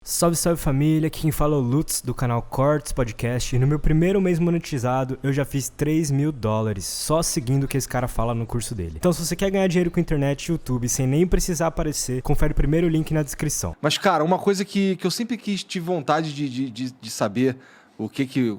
Salve, salve família, aqui quem fala é o Lutz do canal Cortes Podcast e no meu primeiro mês monetizado eu já fiz $3.000 só seguindo o que esse cara fala no curso dele. Então se você quer ganhar dinheiro com internet e YouTube sem nem precisar aparecer, confere o primeiro link na descrição. Mas cara, uma coisa que eu sempre tive vontade de saber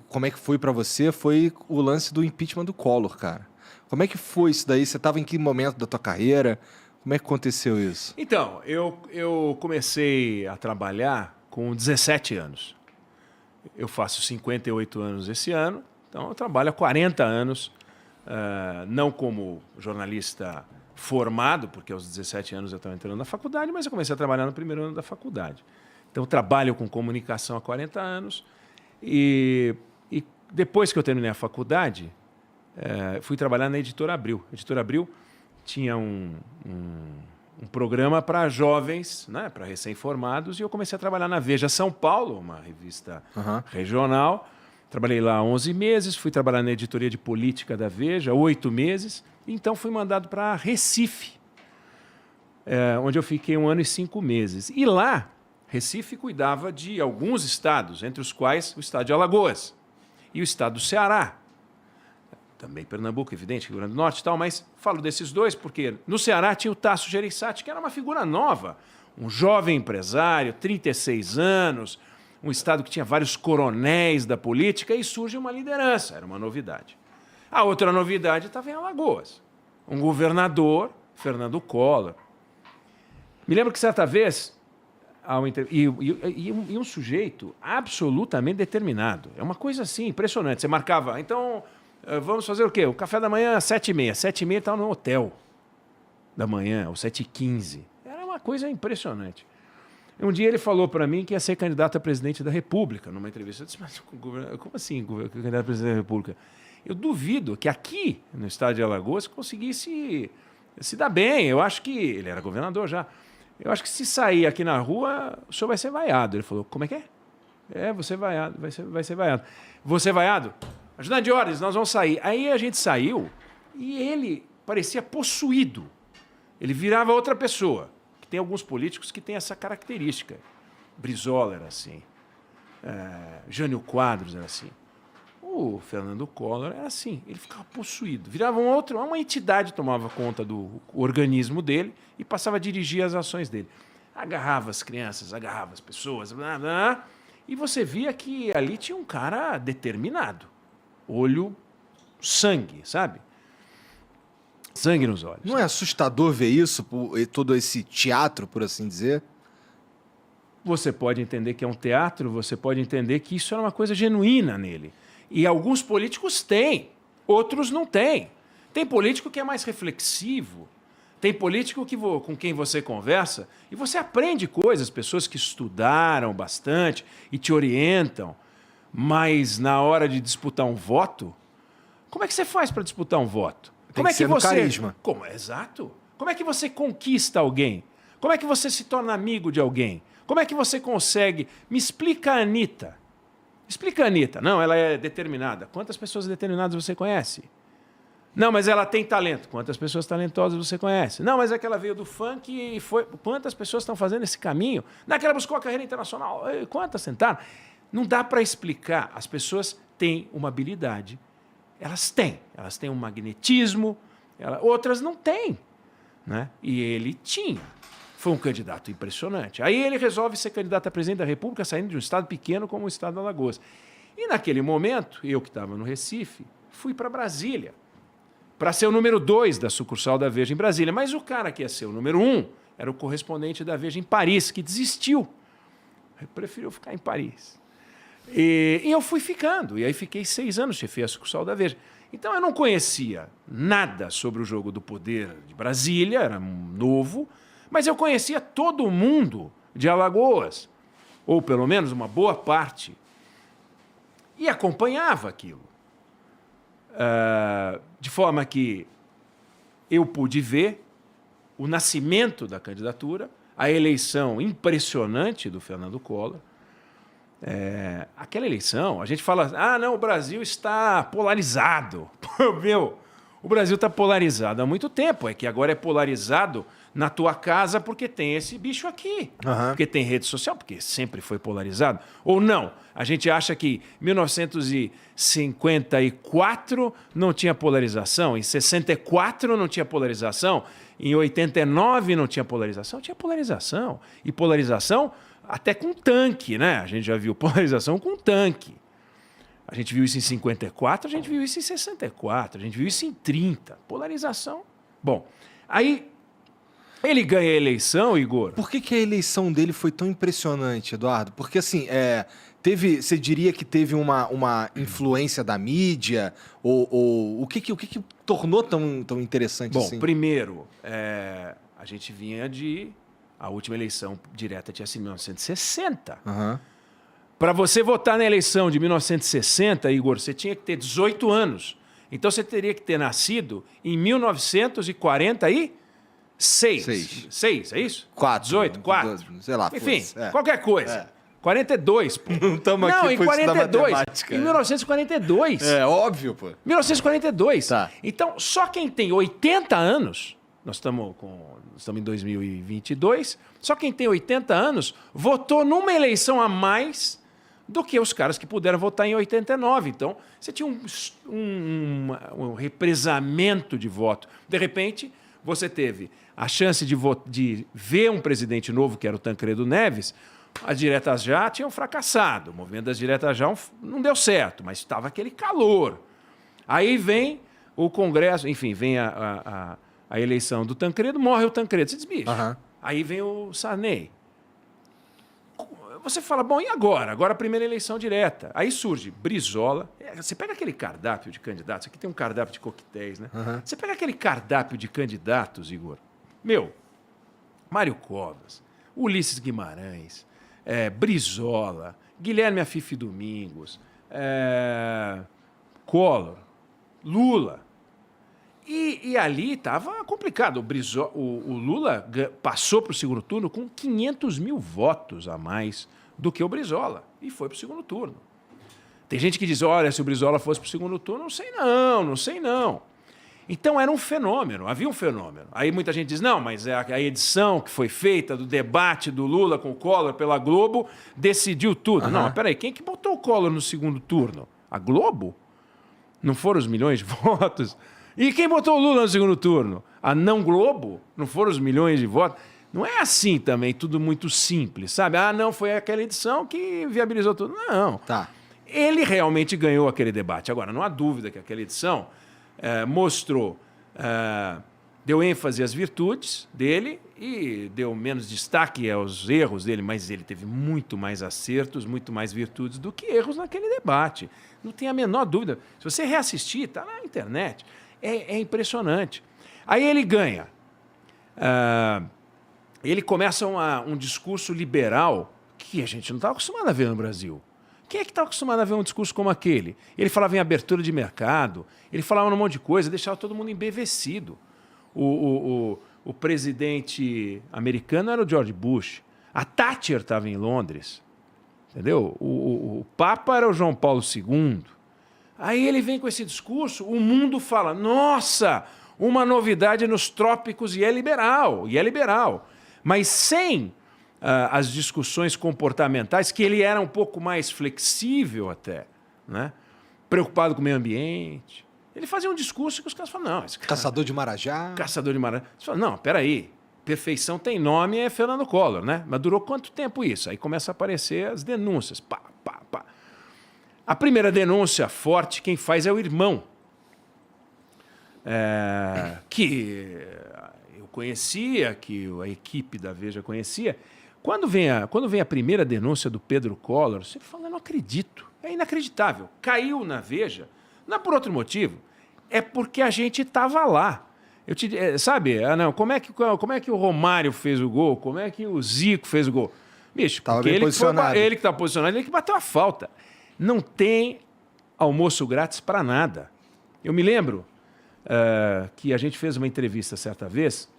como é que foi pra você foi o lance do impeachment do Collor, cara. Como é que foi isso daí? Você tava em que momento da tua carreira? Como é que aconteceu isso? Então, eu comecei a trabalhar com 17 anos. Eu faço 58 anos esse ano, então eu trabalho há 40 anos, não como jornalista formado, porque aos 17 anos eu estava entrando na faculdade, mas eu comecei a trabalhar no primeiro ano da faculdade. Então, eu trabalho com comunicação há 40 anos e depois que eu terminei a faculdade, fui trabalhar na Editora Abril. A Editora Abril tinha um programa para jovens, né, para recém-formados, e eu comecei a trabalhar na Veja São Paulo, uma revista regional. Trabalhei lá 11 meses, fui trabalhar na editoria de política da Veja 8 meses, e então fui mandado para Recife, onde eu fiquei 1 ano e 5 meses. E lá, Recife cuidava de alguns estados, entre os quais o estado de Alagoas e o estado do Ceará. Também Pernambuco, evidente, Rio Grande do Norte e tal, mas falo desses dois porque no Ceará tinha o Tasso Gereissati, que era uma figura nova, um jovem empresário, 36 anos, um estado que tinha vários coronéis da política e surge uma liderança, era uma novidade. A outra novidade estava em Alagoas, um governador, Fernando Collor. Me lembro que certa vez, um sujeito absolutamente determinado, é uma coisa assim, impressionante, você marcava, então... Vamos fazer o quê? O café da manhã às 7h30. 7h30 estava no hotel da manhã, ou 7h15. Era uma coisa impressionante. Um dia ele falou para mim que ia ser candidato a presidente da República, numa entrevista. Eu disse, mas como assim candidato a presidente da República? Eu duvido que aqui, no estado de Alagoas, conseguisse se dar bem. Eu acho que... Ele era governador já. Eu acho que se sair aqui na rua, o senhor vai ser vaiado. Ele falou, como é que é? Você vaiado, vai ser vaiado. Você vaiado? Ajudante de ordens, nós vamos sair. Aí a gente saiu e ele parecia possuído. Ele virava outra pessoa. Tem alguns políticos que têm essa característica. Brizola era assim. Jânio Quadros era assim. O Fernando Collor era assim. Ele ficava possuído. Virava uma entidade tomava conta do organismo dele e passava a dirigir as ações dele. Agarrava as crianças, agarrava as pessoas. Blá, blá, e você via que ali tinha um cara determinado. Olho, sangue, sabe? Sangue nos olhos. Não é assustador ver isso, todo esse teatro, por assim dizer? Você pode entender que é um teatro, você pode entender que isso era uma coisa genuína nele. E alguns políticos têm, outros não têm. Tem político que é mais reflexivo, tem político com quem você conversa e você aprende coisas, pessoas que estudaram bastante e te orientam. Mas na hora de disputar um voto, como é que você faz para disputar um voto? Tem que ser no carisma. Exato. Como é que você conquista alguém? Como é que você se torna amigo de alguém? Como é que você consegue? Me explica a Anitta. Explica a Anitta. Não, ela é determinada. Quantas pessoas determinadas você conhece? Não, mas ela tem talento. Quantas pessoas talentosas você conhece? Não, mas é que ela veio do funk e foi... Quantas pessoas estão fazendo esse caminho? Não é que ela buscou a carreira internacional. Quantas tentaram? Não dá para explicar. As pessoas têm uma habilidade. Elas têm um magnetismo, outras não têm. Né? E ele tinha. Foi um candidato impressionante. Aí ele resolve ser candidato a presidente da República, saindo de um estado pequeno como o estado de Alagoas. E naquele momento, eu que estava no Recife, fui para Brasília, para ser o número 2 da sucursal da Veja em Brasília. Mas o cara que ia ser o número 1 era o correspondente da Veja em Paris, que desistiu. Ele preferiu ficar em Paris. E eu fui ficando, e aí fiquei 6 anos, chefei a sucursal da Veja. Então eu não conhecia nada sobre o jogo do poder de Brasília, era novo, mas eu conhecia todo mundo de Alagoas, ou pelo menos uma boa parte, e acompanhava aquilo. De forma que eu pude ver o nascimento da candidatura, a eleição impressionante do Fernando Collor. Aquela eleição, a gente fala, não, o Brasil está polarizado. Meu, o Brasil está polarizado há muito tempo, é que agora é polarizado na tua casa porque tem esse bicho aqui. Aham. Porque tem rede social, porque sempre foi polarizado. Ou não, a gente acha que 1954 não tinha polarização, em 64 não tinha polarização, em 89 não tinha polarização. Tinha polarização. E polarização até com tanque, né? A gente já viu polarização com tanque. A gente viu isso em 54, a gente viu isso em 64, a gente viu isso em 30. Polarização. Bom, aí ele ganha a eleição, Igor. Por que a eleição dele foi tão impressionante, Eduardo? Porque, assim, você diria que teve uma influência da mídia? Ou o que tornou tão interessante Bom, assim? primeiro, a gente vinha de... A última eleição direta tinha sido em 1960. Aham. Para você votar na eleição de 1960, Igor, você tinha que ter 18 anos. Então você teria que ter nascido em 1946. Seis, é isso? 4. 18, 4. Sei lá. Enfim, foda-se. qualquer coisa. 42, pô. Não estamos Não, aqui em pra estudar 42. matemática. Em 1942. É óbvio, pô. 1942. Tá. Então, só quem tem 80 anos, nós estamos em 2022, só quem tem 80 anos votou numa eleição a mais do que os caras que puderam votar em 89. Então, você tinha um represamento de voto. De repente, você teve a chance de ver um presidente novo, que era o Tancredo Neves. As diretas já tinham fracassado. O movimento das diretas já não deu certo, mas estava aquele calor. Aí vem o Congresso, enfim, vem a eleição do Tancredo, morre o Tancredo. Você diz, bicho. Aham. Aí vem o Sarney. Você fala, bom, e agora? Agora a primeira eleição direta. Aí surge Brizola. Você pega aquele cardápio de candidatos, aqui tem um cardápio de coquetéis, né? Aham. Você pega aquele cardápio de candidatos, Igor. Mário Covas, Ulisses Guimarães, Brizola, Guilherme Afife Domingos, Collor, Lula. E ali estava complicado. O Lula passou para o segundo turno com 500 mil votos a mais do que o Brizola. E foi para o segundo turno. Tem gente que diz, olha, se o Brizola fosse para o segundo turno, não sei não. Então era um fenômeno, havia um fenômeno. Aí muita gente diz, não, mas a edição que foi feita do debate do Lula com o Collor pela Globo decidiu tudo. Uhum. Não, peraí, quem que botou o Collor no segundo turno? A Globo? Não foram os milhões de votos? E quem botou o Lula no segundo turno? A não Globo? Não foram os milhões de votos? Não é assim também, tudo muito simples, sabe? Não, foi aquela edição que viabilizou tudo. Não. Tá. Ele realmente ganhou aquele debate. Agora, não há dúvida que aquela edição mostrou, deu ênfase às virtudes dele e deu menos destaque aos erros dele, mas ele teve muito mais acertos, muito mais virtudes do que erros naquele debate. Não tem a menor dúvida. Se você reassistir, está na internet. É impressionante. Aí ele ganha. Ele começa um discurso liberal que a gente não está acostumado a ver no Brasil. Quem é que está acostumado a ver um discurso como aquele? Ele falava em abertura de mercado, ele falava um monte de coisa, deixava todo mundo embevecido. O presidente americano era o George Bush. A Thatcher estava em Londres. Entendeu? O Papa era o João Paulo II. Aí ele vem com esse discurso, o mundo fala, nossa, uma novidade nos trópicos e é liberal. Mas sem as discussões comportamentais, que ele era um pouco mais flexível até, né? Preocupado com o meio ambiente. Ele fazia um discurso que os caras falam, não, esse cara... Caçador de Marajá. Caçador de Marajá. Você fala, não, peraí, perfeição tem nome, é Fernando Collor, né? Mas durou quanto tempo isso? Aí começa a aparecer as denúncias, pá. A primeira denúncia forte, quem faz é o irmão, que eu conhecia, que a equipe da Veja conhecia. Quando vem a primeira denúncia do Pedro Collor, você fala, eu não acredito, é inacreditável. Caiu na Veja, não é por outro motivo, é porque a gente estava lá. Sabe, como é que o Romário fez o gol? Como é que o Zico fez o gol? Bicho, tava porque bem posicionado. Ele que estava posicionado, ele que bateu a falta. Não tem almoço grátis para nada. Eu me lembro que a gente fez uma entrevista certa vez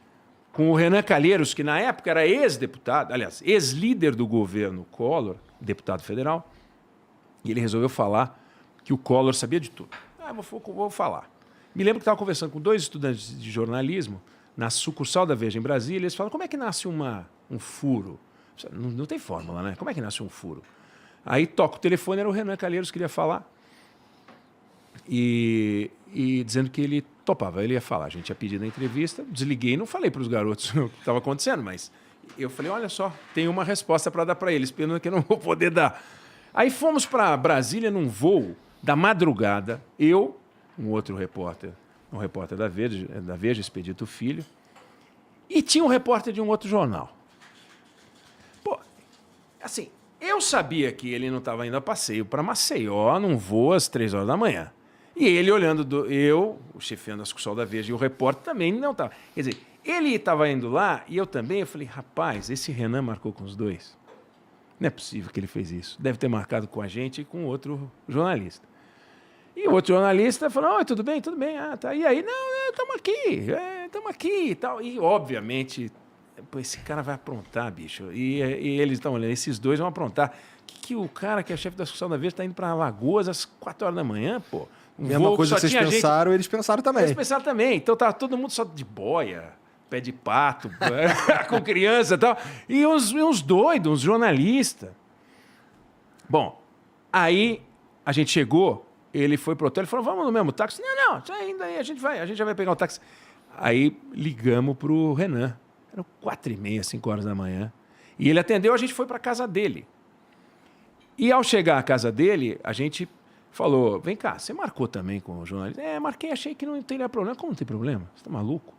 com o Renan Calheiros, que na época era ex-deputado, aliás, ex-líder do governo Collor, deputado federal, e ele resolveu falar que o Collor sabia de tudo. Vou falar. Me lembro que estava conversando com 2 estudantes de jornalismo na sucursal da Veja em Brasília, eles falam, como é que nasce um furo? Não tem fórmula, né? Como é que nasce um furo? Aí toca o telefone, era o Renan Calheiros que queria falar. E dizendo que ele topava, ele ia falar. A gente tinha pedido a entrevista, desliguei e não falei para os garotos o que estava acontecendo, mas eu falei, olha só, tem uma resposta para dar para eles, pena que eu não vou poder dar. Aí fomos para Brasília num voo da madrugada, eu, um outro repórter, um repórter da Veja, Expedito Filho, e tinha um repórter de um outro jornal. Pô, assim, eu sabia que ele não estava indo a passeio para Maceió, num voo às 3 horas da manhã. E ele olhando, eu, o chefiando a sucursal da Veja, e o repórter também não estava. Quer dizer, ele estava indo lá e eu também. Eu falei, rapaz, esse Renan marcou com os dois. Não é possível que ele fez isso. Deve ter marcado com a gente e com outro jornalista. E o outro jornalista falou, tudo bem, tudo bem. Ah, tá. E aí, não, estamos aqui e tal. E, obviamente, pô, esse cara vai aprontar, bicho. E eles estão olhando, esses dois vão aprontar. Que o cara que é chefe da sucursal da Veja está indo para Alagoas às 4 horas da manhã, pô? Mesma coisa que vocês pensaram, eles pensaram também. Eles pensaram também. Então tava todo mundo só de boia, pé de pato, com criança e tal. E uns doidos, uns jornalistas. Bom, aí a gente chegou, ele foi pro hotel, ele falou, vamos no mesmo táxi? Não, ainda aí, a gente já vai pegar o táxi. Aí ligamos pro Renan. Eram 4h30, 5 horas da manhã. E ele atendeu, a gente foi para casa dele. E ao chegar à casa dele, a gente falou, vem cá, você marcou também com o jornalista? Marquei, achei que não teria problema. Como não tem problema? Você está maluco?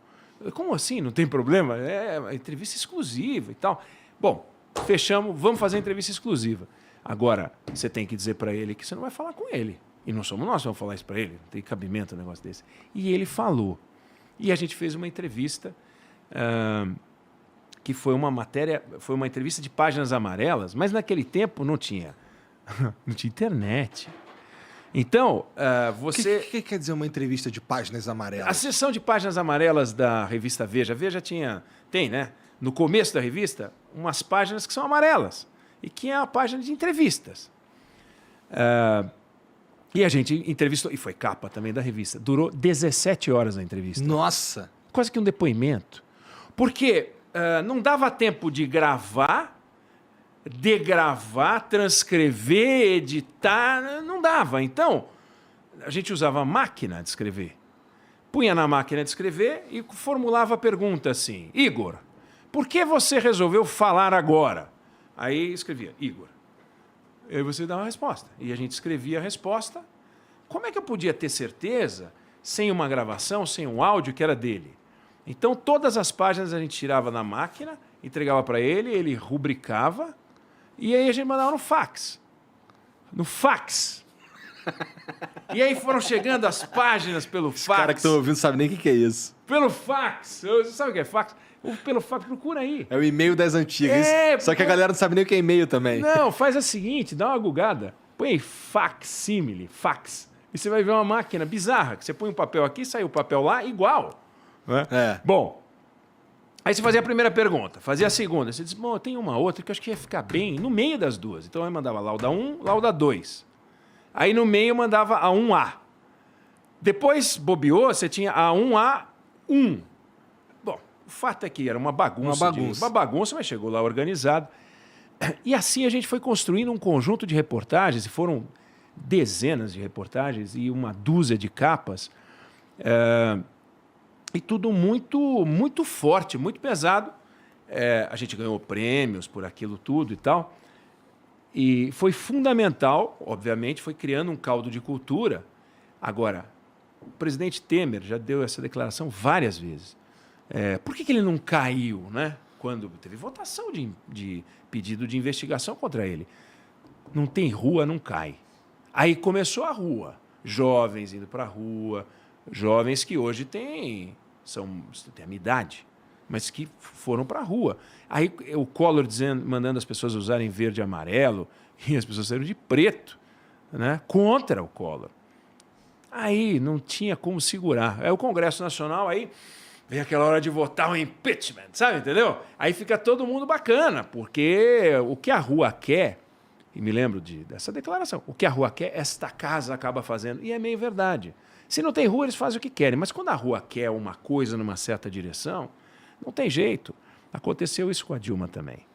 Como assim não tem problema? É entrevista exclusiva e tal. Bom, fechamos, vamos fazer a entrevista exclusiva. Agora, você tem que dizer para ele que você não vai falar com ele. E não somos nós que vamos falar isso para ele. Não tem cabimento um negócio desse. E ele falou. E a gente fez uma entrevista, que foi uma matéria, foi uma entrevista de páginas amarelas, mas naquele tempo não tinha internet. Então, você... O que quer dizer uma entrevista de páginas amarelas? A seção de páginas amarelas da revista Veja. A Veja tem, né? No começo da revista, umas páginas que são amarelas. E que é a página de entrevistas. E a gente entrevistou, e foi capa também da revista. Durou 17 horas a entrevista. Nossa! Quase que um depoimento. Porque não dava tempo de gravar, degravar, transcrever, editar, não dava. Então, a gente usava a máquina de escrever. Punha na máquina de escrever e formulava a pergunta assim, Igor, por que você resolveu falar agora? Aí escrevia, Igor. Aí você dá uma resposta. E a gente escrevia a resposta. Como é que eu podia ter certeza, sem uma gravação, sem um áudio, que era dele? Então, todas as páginas a gente tirava na máquina, entregava para ele rubricava, e aí a gente mandava no fax. No fax. E aí foram chegando as páginas pelo fax. Os caras que estão ouvindo não sabem nem o que é isso. Pelo fax. Sabe o que é fax? Pelo fax, procura aí. É o e-mail das antigas. Só que a galera não sabe nem o que é e-mail também. Não, faz a seguinte, dá uma gugada. Põe aí facsímile, fax. E você vai ver uma máquina bizarra, que você põe um papel aqui, sai o papel lá, igual. É. Bom, aí você fazia a primeira pergunta, fazia a segunda. Você diz, bom, tem uma outra que eu acho que ia ficar bem no meio das duas. Então eu mandava lauda 1, lauda 2. Aí no meio eu mandava a 1A. Depois, bobeou, você tinha a 1A1. Bom, o fato é que era uma bagunça. Uma bagunça, mas chegou lá organizado. E assim a gente foi construindo um conjunto de reportagens, e foram dezenas de reportagens e uma dúzia de capas. E tudo muito, muito forte, muito pesado. A gente ganhou prêmios por aquilo tudo e tal. E foi fundamental, obviamente, foi criando um caldo de cultura. Agora, o presidente Temer já deu essa declaração várias vezes. Por que ele não caiu, né? Quando teve votação de pedido de investigação contra ele? Não tem rua, não cai. Aí começou a rua. Jovens indo para a rua, jovens que hoje têm a minha idade, mas que foram para a rua. Aí o Collor mandando as pessoas usarem verde e amarelo, e as pessoas saíram de preto, né, contra o Collor. Aí não tinha como segurar. Aí o Congresso Nacional, aí vem aquela hora de votar o impeachment, sabe, entendeu? Aí fica todo mundo bacana, porque o que a rua quer, e me lembro dessa declaração, o que a rua quer, esta casa acaba fazendo. E é meio verdade. Se não tem rua, eles fazem o que querem. Mas quando a rua quer uma coisa numa certa direção, não tem jeito. Aconteceu isso com a Dilma também.